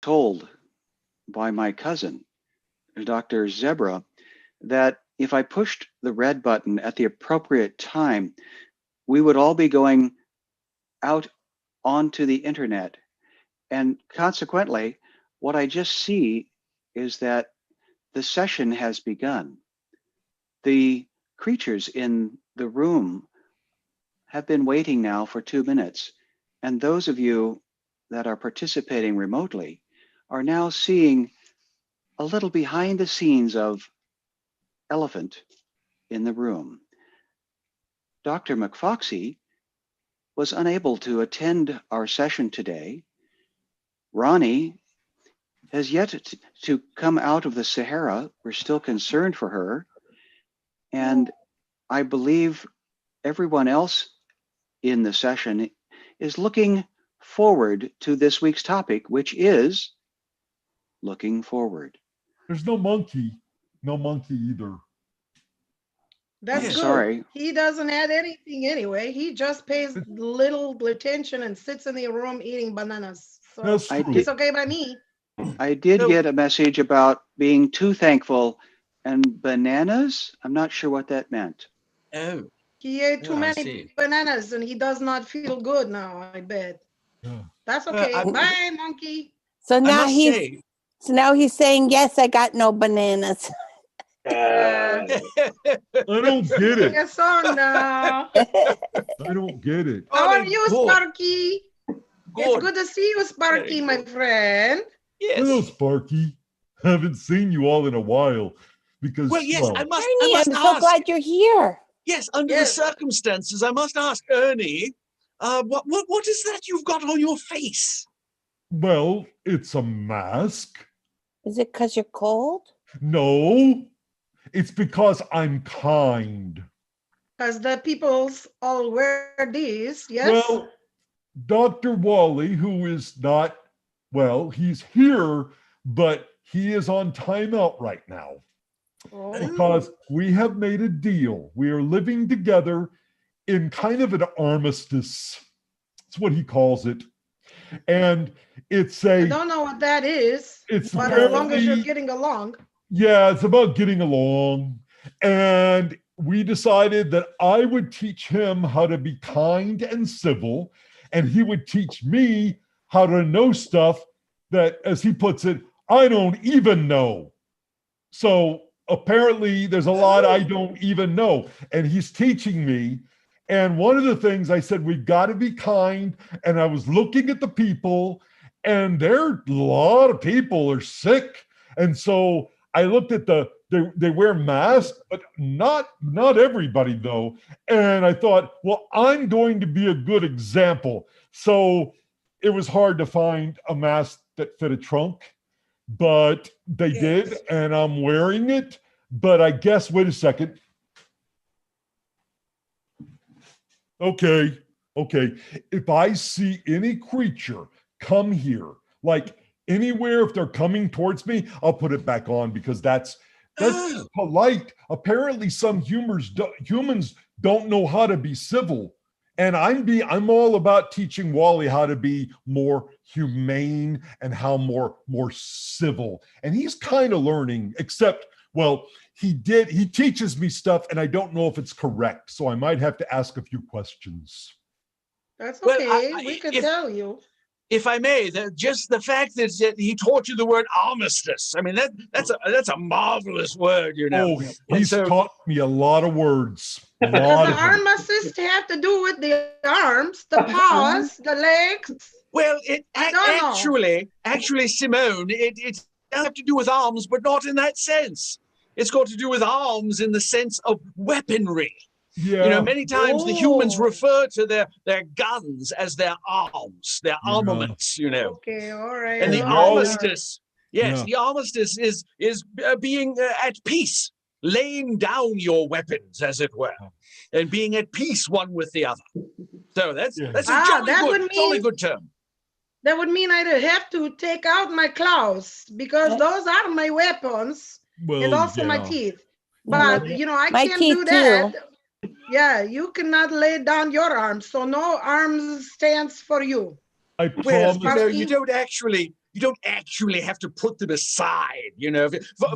told by my cousin, Dr. Zebra, that if I pushed the red button at the appropriate time, we would all be going out onto the internet. And consequently, what I just see is that the session has begun. The creatures in the room have been waiting now for 2 minutes. And those of you that are participating remotely are now seeing a little behind the scenes of Elephant in the room. Dr. McFoxy was unable to attend our session today. Ronnie has yet to come out of the Sahara. We're still concerned for her. And I believe everyone else in the session is looking forward to this week's topic, which is looking forward. There's no monkey either. That's good. Sorry. He doesn't add anything anyway. He just pays little attention and sits in the room eating bananas. So That's true. it's okay by me. I did get a message about being too thankful and bananas. I'm not sure what that meant. Oh. He ate too many bananas and he does not feel good now, I bet. Yeah. That's okay. Bye, monkey. So now he's saying, yes, I got no bananas. I don't get it. Yes or no? I don't get it. How are you, Sparky? It's good to see you, Sparky, my friend. Yes. Hello, Sparky. Haven't seen you all in a while because. Well, yes, I must I'm so ask. glad you're here. Yes, under the circumstances, I must ask Ernie, what is that you've got on your face? Well, it's a mask. Is it because you're cold? No, it's because I'm kind. Because the peoples all wear these, yes? Well, Dr. Wally, who is not, well, he's here, but he is on timeout right now. Because we have made a deal. We are living together in kind of an armistice. That's what he calls it. And it's I don't know what that is, but as long as you're getting along. Yeah, it's about getting along. And we decided that I would teach him how to be kind and civil, and he would teach me how to know stuff that, as he puts it, I don't even know. So apparently there's a lot I don't even know, and he's teaching me. And one of the things I said, we've got to be kind. And I was looking at the people, and a lot of people are sick. And so I looked at they wear masks, but not everybody though. And I thought, well, I'm going to be a good example. So it was hard to find a mask that fit a trunk, but they did, and I'm wearing it. But I guess, wait a second. Okay. If I see any creature come here, like anywhere, if they're coming towards me, I'll put it back on because that's polite. Apparently, some humans don't know how to be civil, and I'm all about teaching Wally how to be more humane and how more civil. And he's kind of learning, except, well, he teaches me stuff, and I don't know if it's correct, so I might have to ask a few questions. That's okay. We could tell you. If I may, just the fact that he taught you the word armistice. I mean, that's a marvelous word, you know. Oh, he's taught me a lot of words. Does the armistice have to do with the arms, the paws, the legs? Well, actually, Simone, it does have to do with arms, but not in that sense. It's got to do with arms in the sense of weaponry. Yeah. You know, many times the humans refer to their guns as their arms, their armaments, you know. Okay, all right. And the armistice, the armistice is being at peace, laying down your weapons, as it were, and being at peace one with the other. So that's a jolly good term. That would mean I'd have to take out my claws because those are my weapons, and also my teeth. But, you know, I can't do that. Too. Yeah, you cannot lay down your arms, so no arms stance for you. I promise. You actually have to put them aside.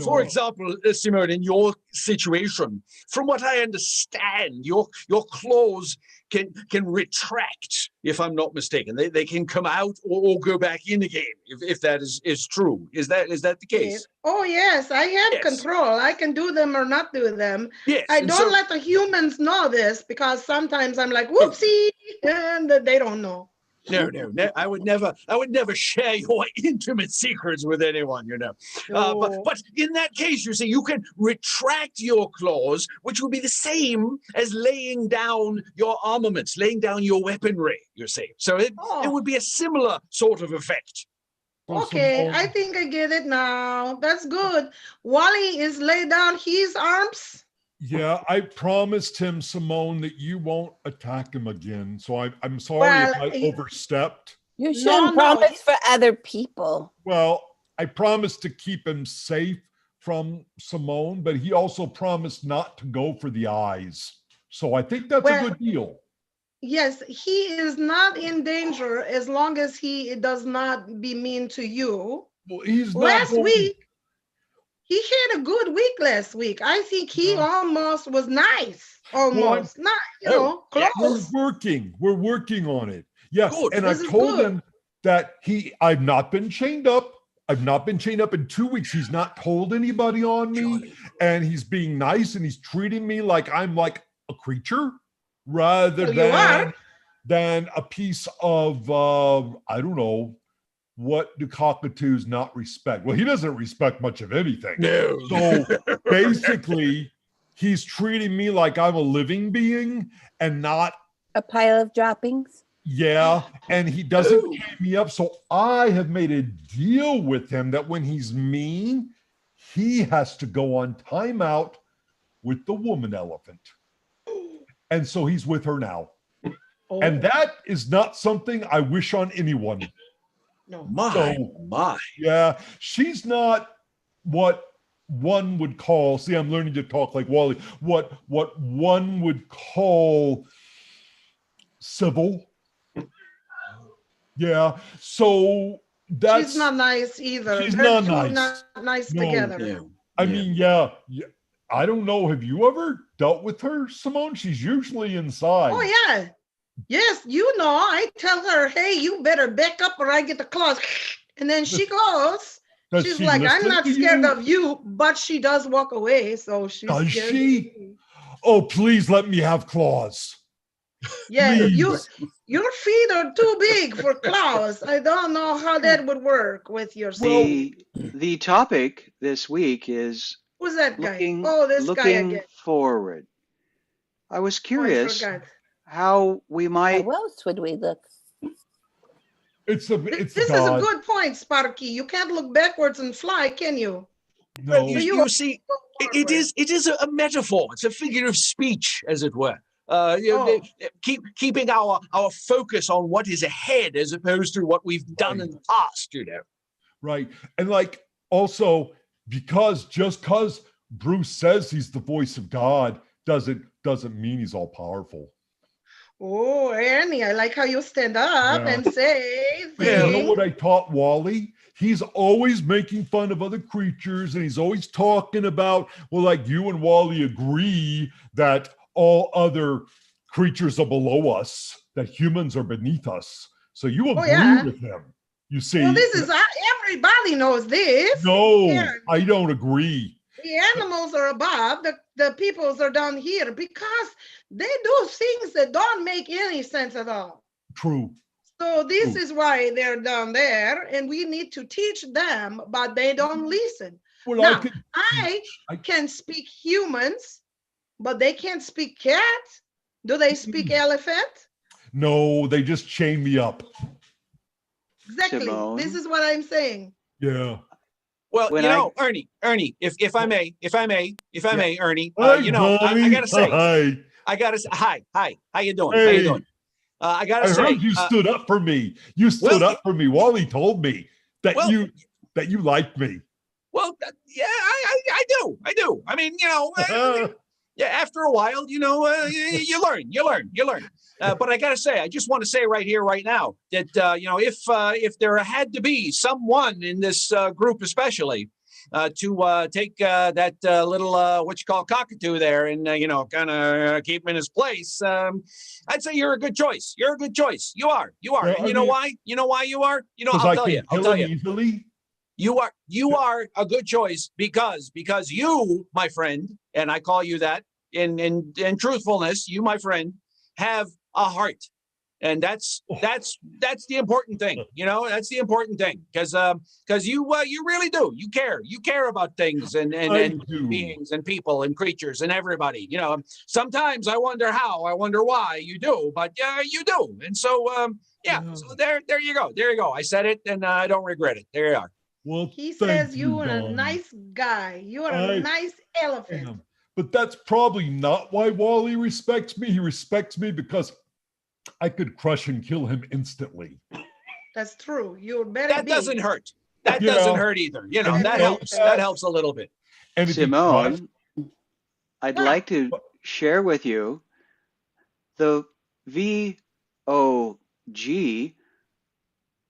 For example, Simone, in your situation, from what I understand, your claws can retract, if I'm not mistaken. They can come out or go back in again, if that is true. Is that the case? Oh yes, I have control. I can do them or not do them. Yes, I don't let the humans know this, because sometimes I'm like, whoopsie, and they don't know. No, I would never share your intimate secrets with anyone, But in that case, you see, you can retract your claws, which would be the same as laying down your armaments, laying down your weaponry, you see. So it would be a similar sort of effect. Okay, I think I get it now. That's good. Wally is lay down his arms. Yeah, I promised him, Simone, that you won't attack him again. So I'm sorry if I overstepped. You shouldn't promise for other people. Well, I promised to keep him safe from Simone, but he also promised not to go for the eyes. So I think that's a good deal. Yes, he is not in danger as long as he does not be mean to you. Well, he's not last week. He had a good week last week. I think he almost was nice. Almost. Not, close. We're working on it. Yeah. Good. And I told him that I've not been chained up. I've not been chained up in 2 weeks. He's not told anybody on me. And he's being nice and he's treating me like I'm like a creature rather than a piece of, I don't know, what do cockatoos not respect? Well, he doesn't respect much of anything. No. So basically, he's treating me like I'm a living being and not a pile of droppings. Yeah, and he doesn't chain me up. So I have made a deal with him that when he's mean, he has to go on timeout with the woman elephant. And so he's with her now. And that is not something I wish on anyone. No. My. Yeah, she's not what one would call, see, I'm learning to talk like Wally, what one would call civil. Yeah, so that's... She's not nice either. She's not nice. Not nice together. Yeah. I mean, yeah, I don't know. Have you ever dealt with her, Simone? She's usually inside. Oh, yeah. Yes, I tell her, hey, you better back up or I get the claws. And then she goes. She's like, I'm not scared of you, but she does walk away. So she's Does she? Oh, please let me have claws. Yeah, your feet are too big for claws. I don't know how that would work with your The topic this week is who's that guy? This guy again. Looking forward. I was curious how we might. How else would we look? This is a good point, Sparky. You can't look bakewards and fly, can you? No. You see, it is a metaphor. It's a figure of speech, as it were. Keeping our focus on what is ahead as opposed to what we've done in the past, Right. And like also just because Bruce says he's the voice of God doesn't mean he's all powerful. Oh, Ernie, I like how you stand up and say things. You know what I taught Wally? He's always making fun of other creatures and he's always talking about, well, like you and Wally agree that all other creatures are below us, that humans are beneath us. So you agree with him. You see. Well, this is, everybody knows this. No, I don't agree. The animals are above, the peoples are down here because they do things that don't make any sense at all. True. So this is why they're down there and we need to teach them, but they don't listen. Well, now, I can speak humans, but they can't speak cat. Do they speak elephant? No, they just chain me up. Exactly. Simone. This is what I'm saying. Yeah. Well, Ernie, if I may, Ernie, I gotta say, hi, how you doing? Hey. How you doing? I heard you stood up for me. You stood up for me. Wally told me that you liked me. Well, yeah, I do. I mean, Yeah, after a while, you learn. But I gotta say, I just want to say right here, right now, that if there had to be someone in this group, especially, to take that little what you call cockatoo there, and kind of keep him in his place, I'd say you're a good choice. You're a good choice. You are. Well, And you know why? You know why you are? I'll tell you. Easily. You are a good choice because you, my friend, and I call you that in truthfulness, you, my friend, have a heart. And that's the important thing. That's the important thing, because you really do. You care about things and beings and people and creatures and everybody. Sometimes I wonder how, I wonder why you do, but you do. And so so there you go. I said it and I don't regret it. There you are. Well, he says you're a nice guy. You're a nice elephant. But that's probably not why Wally respects me. He respects me because I could crush and kill him instantly. That's true. You're very That big. doesn't hurt. That doesn't hurt either. That helps. That helps a little bit. And Simone, I'd like to share with you the VOG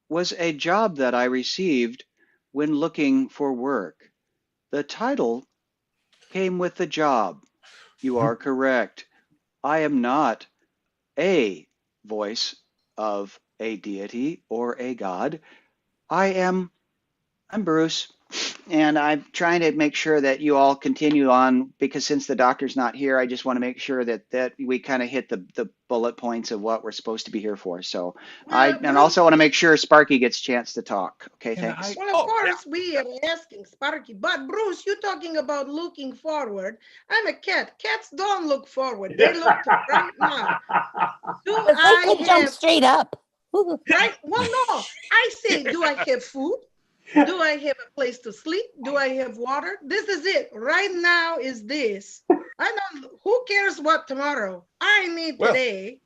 was a job that I received when looking for work. The title came with the job. You are correct. I am not a voice of a deity or a god. I'm Bruce, and I'm trying to make sure that you all continue on, because since the doctor's not here, I just want to make sure that we kind of hit the bullet points of what we're supposed to be here for. So and also want to make sure Sparky gets a chance to talk. Okay, thanks. Well, of course, we are asking Sparky, but Bruce, you're talking about looking forward. I'm a cat. Cats don't look forward. They look to right now. I can jump straight up. Right? Well, no. I say, do I have food? Do I have a place to sleep? Do I have water? This is it. Right now is this. Who cares what tomorrow? I need today.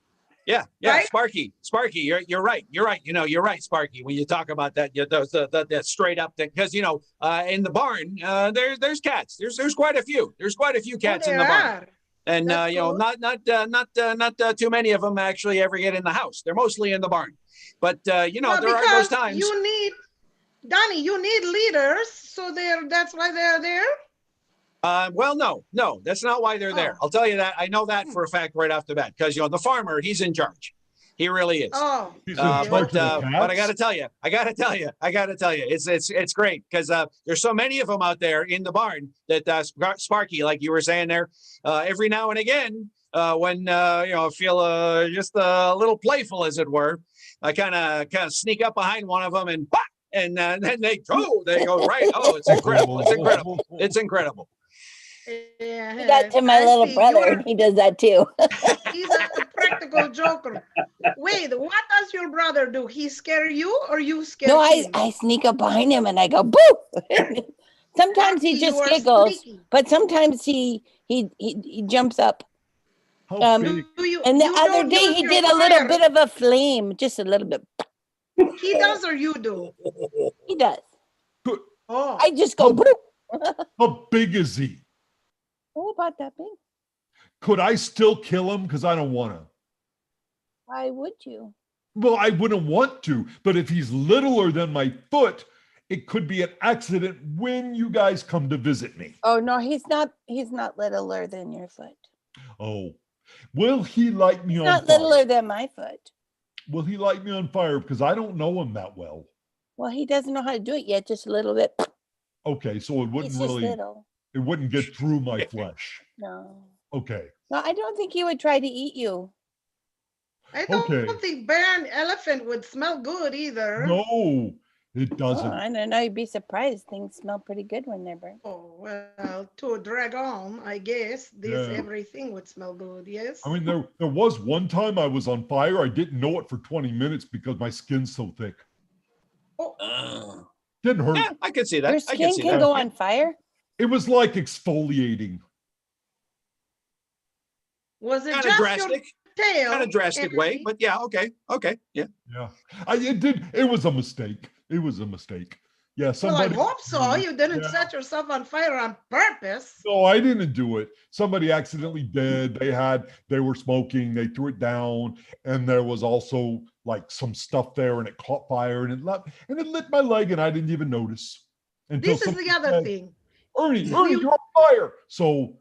Yeah, right? Sparky, you're right. You're right, Sparky. When you talk about that, that straight up thing, because in the barn, there's cats. There's quite a few. There's quite a few cats in the barn, and cool. not too many of them actually ever get in the house. They're mostly in the barn, but there are those times. Donnie, you need leaders, so that's why they're there? Well, no, that's not why they're there. I'll tell you that. I know that for a fact right off the bat, because the farmer, he's in charge. He really is. Oh, but I got to tell you, it's great, because there's so many of them out there in the barn that Sparky, like you were saying there, every now and again, when I feel just a little playful, as it were, I kind of sneak up behind one of them and pop. And then they go right. Oh, it's incredible. Yeah, he got to my little brother, and he does that too. He's a practical joker. Wait, what does your brother do? He scare you, or you scare him? No, I sneak up behind him and I go boo. Sometimes he just giggles, but sometimes he jumps up. And the other day he did a little bit of a flame, just a little bit. He does, or you do? He does. Oh, I just go, boo. How big is he? Oh, about that big. Could I still kill him? Because I don't want to. Why would you? Well, I wouldn't want to, but if he's littler than my foot, it could be an accident when you guys come to visit me. Oh, no, he's not littler than your foot. Oh, will he light me on fire? Not littler than my foot. Will he light me on fire? Because I don't know him that well. Well, he doesn't know how to do it yet, just a little bit. Okay, so it wouldn't it wouldn't get through my flesh. No. Okay. No, I don't think he would try to eat you. I don't think burned elephant would smell good either. No, it doesn't. I don't know. You'd be surprised. Things smell pretty good when they're burnt. Oh, well, to a dragon, I guess everything would smell good, yes? I mean, there was one time I was on fire. I didn't know it for 20 minutes because my skin's so thick. Oh. Didn't hurt. Yeah, I can see that. Your skin can go on fire? It was like exfoliating. Was it kind just of drastic? Tail, kind of drastic way, but yeah, okay, yeah. Yeah, it was a mistake. It was a mistake. Yeah, somebody. Well, I hope so. You didn't set yourself on fire on purpose. No, I didn't do it. Somebody accidentally did. They were smoking. They threw it down, and there was also like some stuff there, and it caught fire, and it lit my leg, and I didn't even notice. This is the other thing. Ernie, you're on fire. So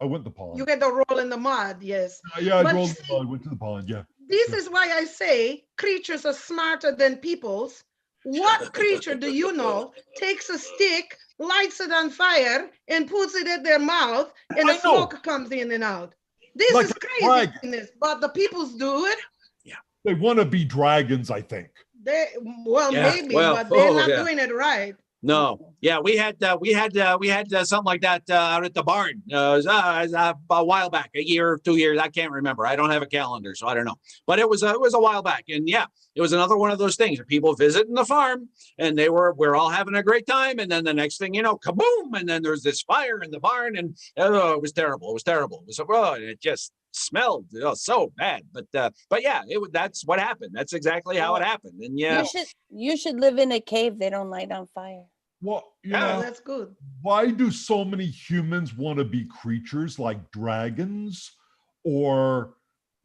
I went to the pond. You get to roll in the mud, yes. Yeah, I rolled in the mud, went to the pond, yeah. This is why I say creatures are smarter than peoples. What creature do you know takes a stick, lights it on fire, and puts it in their mouth, and the smoke comes in and out? This is craziness, but the peoples do it. Yeah, they want to be dragons, I think. Maybe, but they're not doing it right. No, yeah, we had something like that out at the barn a while back, a year or 2 years. I can't remember. I don't have a calendar, so I don't know. But it was a while back, and yeah, it was another one of those things. People visiting the farm, and we're all having a great time, and then the next thing you know, kaboom! And then there's this fire in the barn, and it was terrible. It was terrible. It just smelled so bad. But yeah, that's what happened. That's exactly how it happened. And yeah, you should live in a cave. They don't light on fire. Well, you know, that's good. Why do so many humans want to be creatures like dragons? Or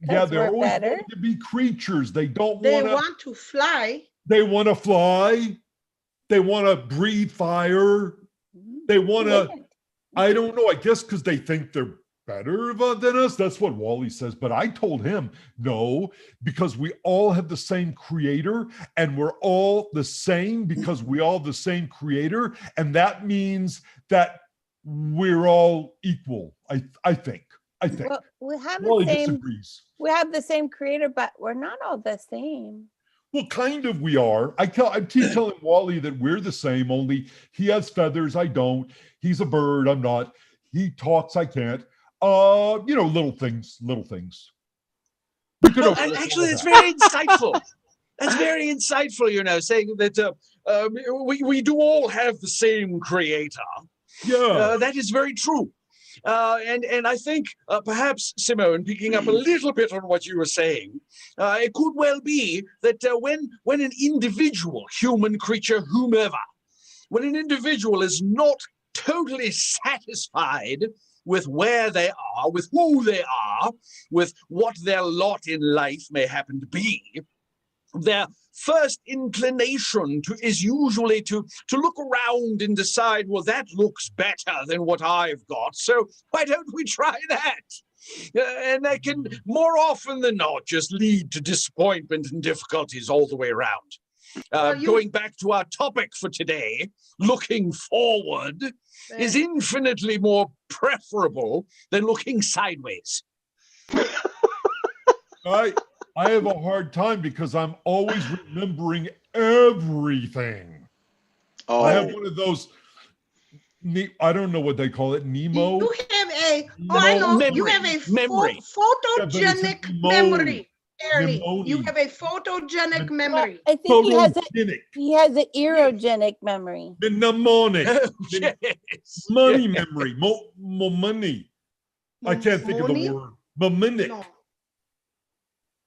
they're always wanting to be creatures. They want to fly. They want to fly. They want to breathe fire. They want to, I don't know, I guess because they think they're better than us. That's what Wally says. But I told him, no, because we all have the same creator, and we're all the same because we all have the same creator. And that means that we're all equal. I think. Well, we have Wally the same. disagrees. We have the same creator, but we're not all the same. Well, kind of we are. I keep telling Wally that we're the same, only he has feathers, I don't. He's a bird, I'm not. He talks, I can't. Little things. Well, actually, it's very insightful. That's very insightful, saying that we do all have the same creator. Yeah. That is very true. And I think perhaps, Simone, picking up a little bit on what you were saying, it could well be that when an individual, human creature, whomever, when an individual is not totally satisfied with where they are, with who they are, with what their lot in life may happen to be, their first inclination is usually to look around and decide, well, that looks better than what I've got, so why don't we try that? And that can, more often than not, just lead to disappointment and difficulties all the way around. Going back to our topic for today, looking forward is infinitely more preferable than looking sideways. I have a hard time because I'm always remembering everything. I have one of those, I don't know what they call it, Nemo. You have you have a memory. Photogenic memory. You have a photogenic memory. I think he has an erogenic memory. The mnemonic. Yes. Money memory. Money. I can't think of the word. Mnemonic. No.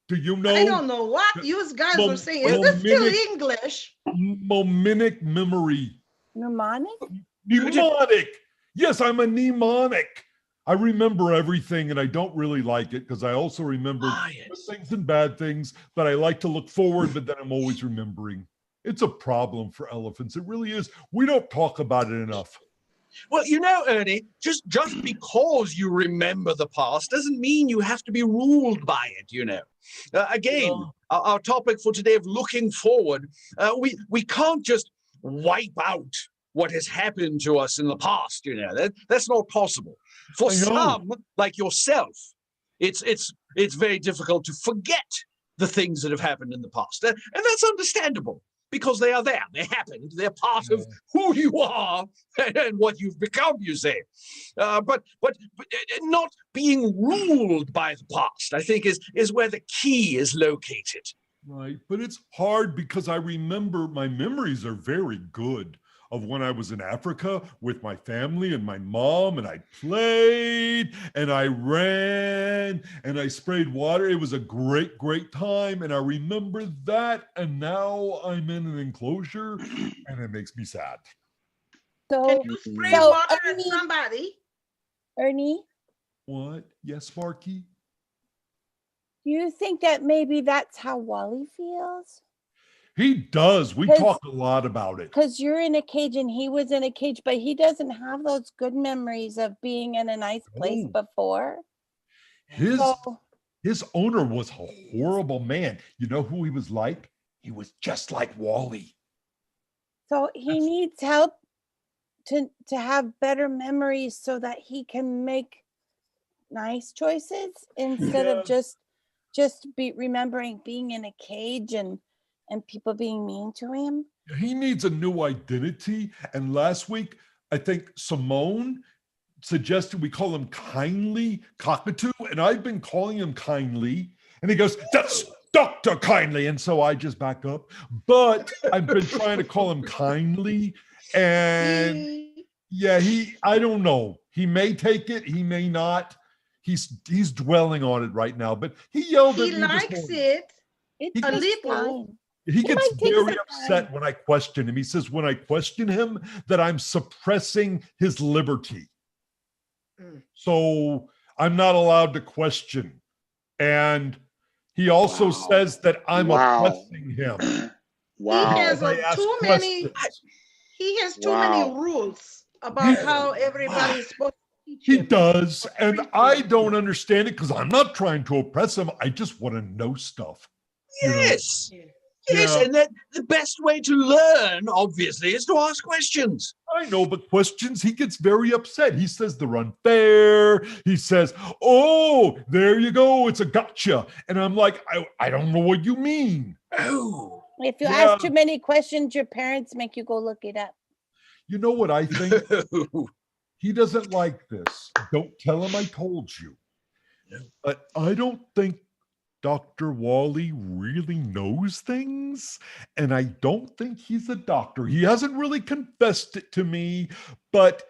Do you know? I don't know what you guys were saying. Is this still English? Mnemonic memory. Mnemonic? Mnemonic. Yes, I'm a mnemonic. I remember everything, and I don't really like it because I also remember good things and bad things, but I like to look forward, but then I'm always remembering. It's a problem for elephants. It really is. We don't talk about it enough. Well, Ernie, just because you remember the past doesn't mean you have to be ruled by it, Again, our topic for today of looking forward, we can't just wipe out what has happened to us in the past, That's not possible. For some, like yourself, it's very difficult to forget the things that have happened in the past. And that's understandable because they are there. They happened. They're part of who you are and what you've become, you say. But not being ruled by the past, I think, is where the key is located. Right. But it's hard because I remember my memories are very good. of when I was in Africa with my family and my mom, and I played and I ran and I sprayed water. It was a great, great time. And I remember that. And now I'm in an enclosure and it makes me sad. So, can you spray water at somebody? Ernie? What? Yes, Sparky? Do you think that maybe that's how Wally feels? He does. We talk a lot about it. Because you're in a cage and he was in a cage, but he doesn't have those good memories of being in a nice place before. His owner was a horrible man. You know who he was like? He was just like Wally. So he needs help to have better memories so that he can make nice choices instead of just be remembering being in a cage and people being mean to him. He needs a new identity. And last week, I think Simone suggested we call him Kindly Cockatoo, and I've been calling him Kindly, and he goes, "That's Dr. Kindly," and so I just back up. But I've been trying to call him Kindly, and yeah, I don't know. He may take it, he may not. He's dwelling on it right now, but he yelled at me. He likes it. It's a little. He gets very upset when I question him. He says when I question him that I'm suppressing his liberty. So I'm not allowed to question. And he also says that I'm oppressing him. Wow. He has too many rules about how everybody's supposed to teach him. He does. And I don't understand it because I'm not trying to oppress him. I just want to know stuff. Yes. You know? Yes, and that the best way to learn, obviously, is to ask questions. I know, but questions, he gets very upset. He says they're unfair. He says, "Oh, there you go. It's a gotcha." And I'm like, I don't know what you mean. Oh. If you ask too many questions, your parents make you go look it up. You know what I think? He doesn't like this. Don't tell him I told you. But I don't think Dr. Wally really knows things, and I don't think he's a doctor. He hasn't really confessed it to me, but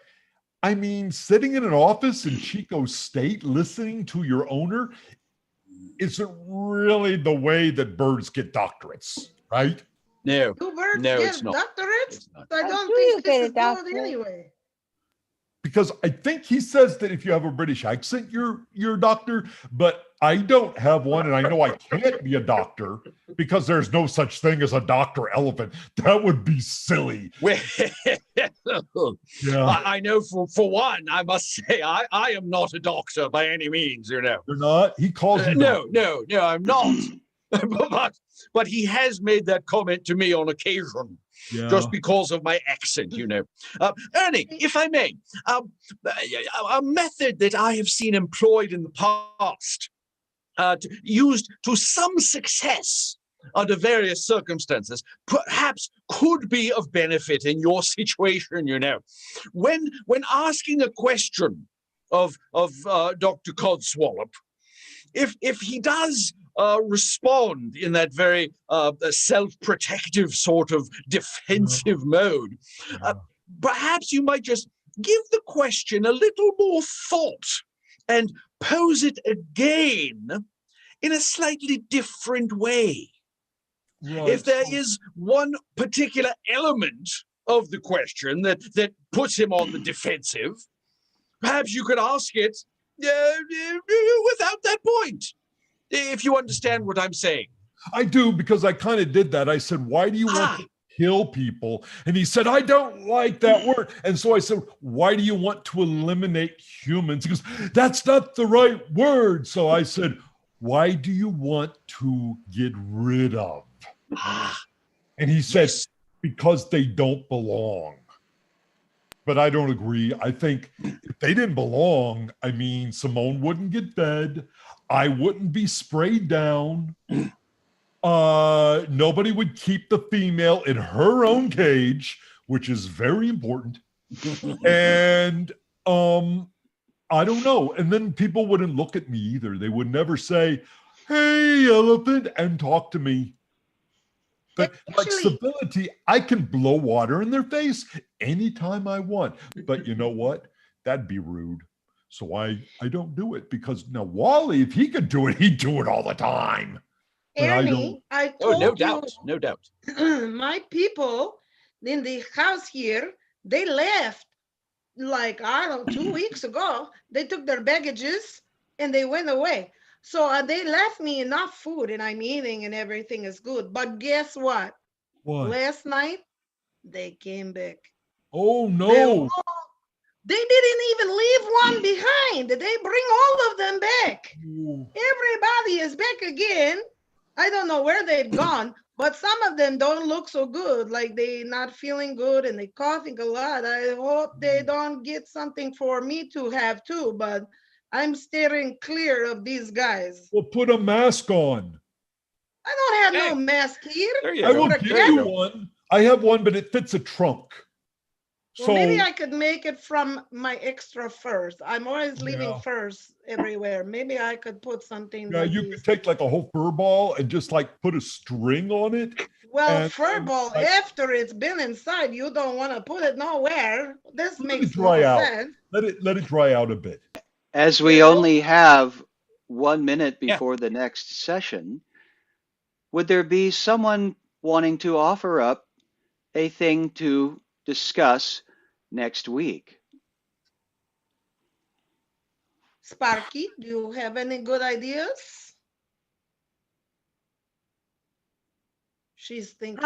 I mean, sitting in an office in Chico State, listening to your owner isn't really the way that birds get doctorates, right? No, birds get doctorates? I don't think this is good anyway. Because I think he says that if you have a British accent, you're a doctor, but I don't have one, and I know I can't be a doctor because there's no such thing as a doctor elephant. That would be silly. Well, I know for one, I must say I am not a doctor by any means, you know. You're not? He calls you no, I'm not. but he has made that comment to me on occasion. Yeah. Just because of my accent, you know. Ernie, if I may, a method that I have seen employed in the past, used to some success under various circumstances, perhaps could be of benefit in your situation, you know. When asking a question of Dr. Codswallop, if he does respond in that very self-protective sort of defensive mode, perhaps you might just give the question a little more thought and pose it again in a slightly different way. Right. If there is one particular element of the question that puts him on the defensive, perhaps you could ask it without that point. If you understand what I'm saying. I do, because I kind of did that. I said, "Why do you want to kill people?" And he said, "I don't like that word." And so I said, "Why do you want to eliminate humans?" He goes, "That's not the right word." So I said, "Why do you want to get rid of?" And he said, "Because they don't belong." But I don't agree. I think if they didn't belong, I mean, Simone wouldn't get fed. I wouldn't be sprayed down. Nobody would keep the female in her own cage, which is very important. And I don't know. And then people wouldn't look at me either. They would never say, "Hey, elephant," and talk to me. But like civility, I can blow water in their face anytime I want. But you know what? That'd be rude. So I don't do it, because now Wally, if he could do it, he'd do it all the time. But Ernie, I told no doubt, no doubt. My people in the house here, they left like, I don't know, 2 weeks ago. They took their baggages and they went away. So they left me enough food and I'm eating and everything is good. But guess what? What? Last night, they came back. Oh, no. They didn't even leave one behind. They bring all of them back. Ooh. Everybody is back again. I don't know where they've gone, but some of them don't look so good. Like they're not feeling good and they're coughing a lot. I hope they don't get something for me to have too, but I'm steering clear of these guys. Well, put a mask on. I don't have no mask here. I will give you one. I have one, but it fits a trunk. Well, maybe I could make it from my extra furs. I'm always leaving furs everywhere. Maybe I could put something. Yeah, you could take like a whole fur ball and just like put a string on it. Well, fur ball, after it's been inside, you don't want to put it nowhere. This makes dry no out. sense. Let it dry out a bit. As we only have 1 minute before the next session, would there be someone wanting to offer up a thing to discuss next week? Sparky, do you have any good ideas? She's thinking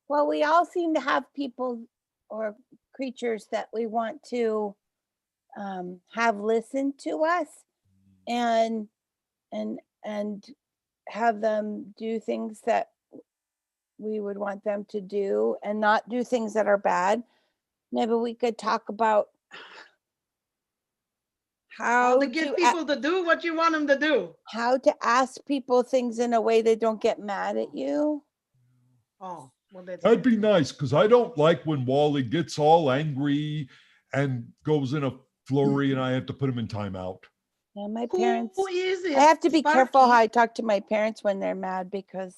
well, we all seem to have people or creatures that we want to have listen to us and have them do things that we would want them to do and not do things that are bad. Maybe we could talk about how to get people to do what you want them to do. How to ask people things in a way they don't get mad at you. Oh, well, that'd be nice, because I don't like when Wally gets all angry and goes in a flurry and I have to put him in timeout. Yeah, my parents. Who is it? I have to be careful how I talk to my parents when they're mad, because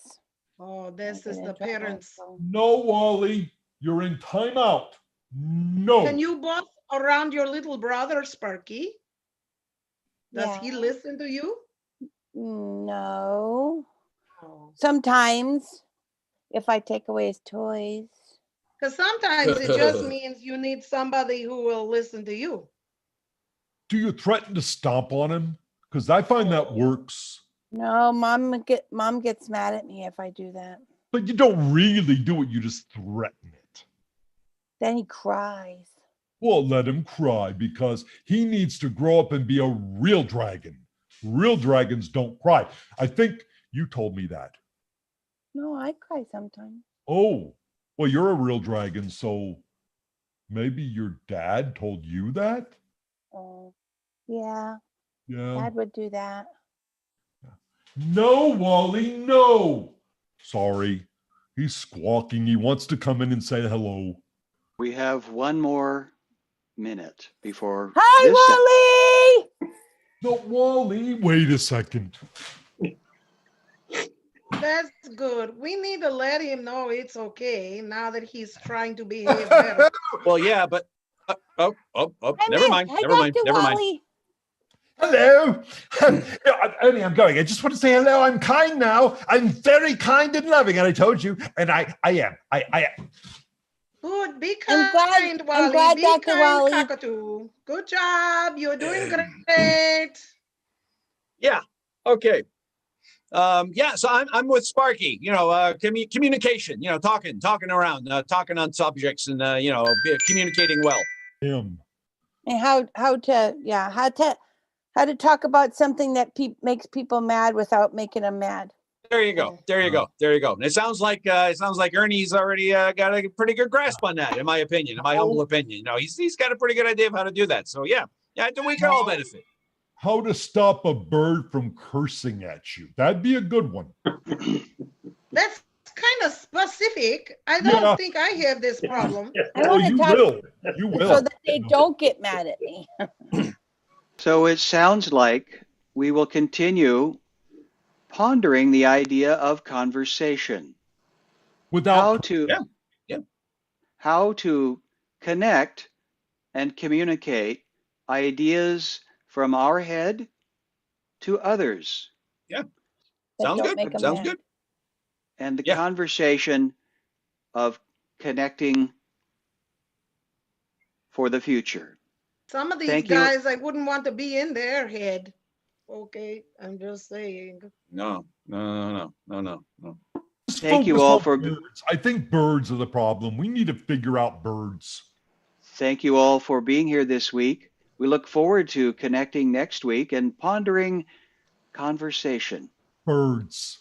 this is the parents. No, Wally, you're in timeout. No. Can you boss around your little brother, Sparky? Does he listen to you? No. Sometimes, if I take away his toys. Because sometimes it just means you need somebody who will listen to you. Do you threaten to stomp on him? Because I find that works. No, mom gets mad at me if I do that. But you don't really do it, you just threaten it. Then he cries. Well, let him cry, because he needs to grow up and be a real dragon. Real dragons don't cry. I think you told me that. No, I cry sometimes. Oh, well, you're a real dragon, so maybe your dad told you that? Oh, yeah. Yeah. Dad would do that. No, Wally, no. Sorry. He's squawking. He wants to come in and say hello. We have 1 more minute before. Hi, Wally! No, Wally, wait a second. That's good. We need to let him know it's okay now that he's trying to behave better. Well, yeah, but never mind. Hello. Only I'm going. I just want to say hello. I'm kind now. I'm very kind and loving, and I told you, and I am. Good. Be kind, Wally. I'm glad, be Dr. kind, Wally. Cockatoo. Good job. You're doing great. Yeah. Okay. So I'm with Sparky. Communication. Talking around, talking on subjects, and communicating well. Him. And how to talk about something that makes people mad without making them mad. There you go. And it sounds like Ernie's already got a pretty good grasp on that, in my opinion, in my humble opinion. He's got a pretty good idea of how to do that. So yeah, I think we can all benefit. How to stop a bird from cursing at you. That'd be a good one. That's kind of specific. I don't think I have this problem. You will. So that they don't get mad at me. So it sounds like we will continue pondering the idea of conversation. Without how to connect and communicate ideas from our head to others. Yeah. Sounds good. Sounds good. And the conversation of connecting for the future. Some of these guys, I wouldn't want to be in their head. Okay, I'm just saying. No. Thank you all for birds. I think birds are the problem. We need to figure out birds. Thank you all for being here this week. We look forward to connecting next week and pondering conversation. Birds.